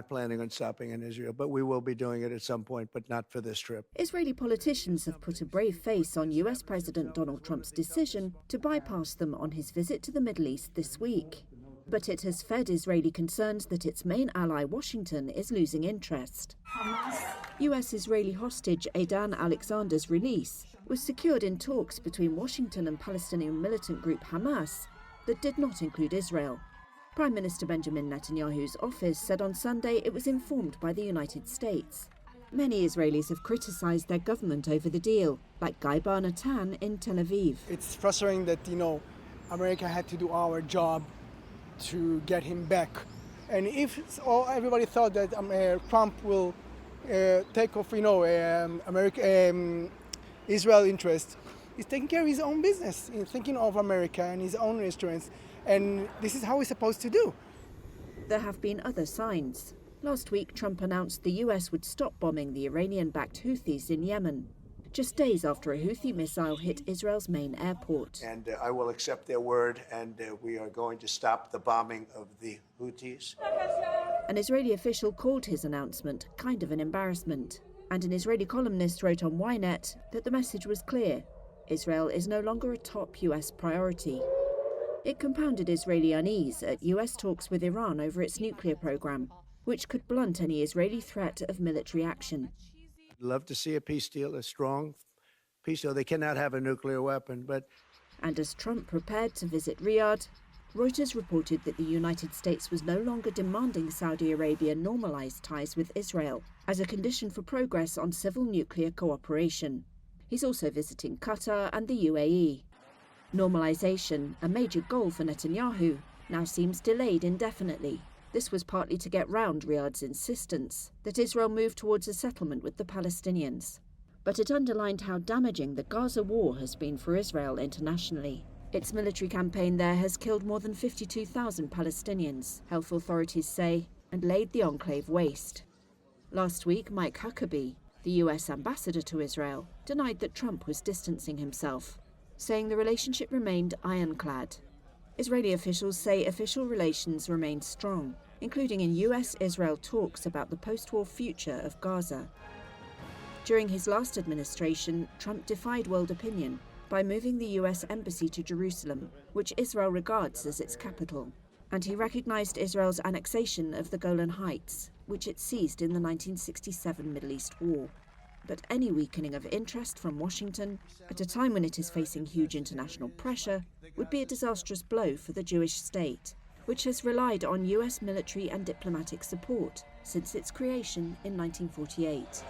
not planning on stopping in Israel, but we will be doing it at some point, but not for this trip. Israeli politicians have put a brave face on US President Donald Trump's decision to bypass them on his visit to the Middle East this week. But it has fed Israeli concerns that its main ally, Washington, is losing interest. US-Israeli hostage Aidan Alexander's release was secured in talks between Washington and Palestinian militant group Hamas that did not include Israel. Prime Minister Benjamin Netanyahu's office said on Sunday it was informed by the United States. Many Israelis have criticized their government over the deal, like Guy Bar-Natan in Tel Aviv. It's frustrating that, America had to do our job to get him back. And if everybody thought that Trump will take off, Israel interest, he's taking care of his own business, he's thinking of America and his own restaurants, and this is how he's supposed to do. There have been other signs. Last week, Trump announced the US would stop bombing the Iranian-backed Houthis in Yemen, just days after a Houthi missile hit Israel's main airport. And I will accept their word, and we are going to stop the bombing of the Houthis. An Israeli official called his announcement kind of an embarrassment, and an Israeli columnist wrote on Ynet that the message was clear: Israel is no longer a top US priority. It compounded Israeli unease at US talks with Iran over its nuclear program, which could blunt any Israeli threat of military action. I'd love to see a peace deal, a strong peace deal. They cannot have a nuclear weapon, but... And as Trump prepared to visit Riyadh, Reuters reported that the United States was no longer demanding Saudi Arabia normalize ties with Israel as a condition for progress on civil nuclear cooperation. He's also visiting Qatar and the UAE. Normalization, a major goal for Netanyahu, now seems delayed indefinitely. This was partly to get round Riyadh's insistence that Israel move towards a settlement with the Palestinians. But it underlined how damaging the Gaza war has been for Israel internationally. Its military campaign there has killed more than 52,000 Palestinians, health authorities say, and laid the enclave waste. Last week, Mike Huckabee, the US ambassador to Israel, denied that Trump was distancing himself, saying the relationship remained ironclad. Israeli officials say official relations remained strong, including in US-Israel talks about the post-war future of Gaza. During his last administration, Trump defied world opinion by moving the US embassy to Jerusalem, which Israel regards as its capital. And he recognized Israel's annexation of the Golan Heights, which it seized in the 1967 Middle East War. But any weakening of interest from Washington, at a time when it is facing huge international pressure, would be a disastrous blow for the Jewish state, which has relied on US military and diplomatic support since its creation in 1948.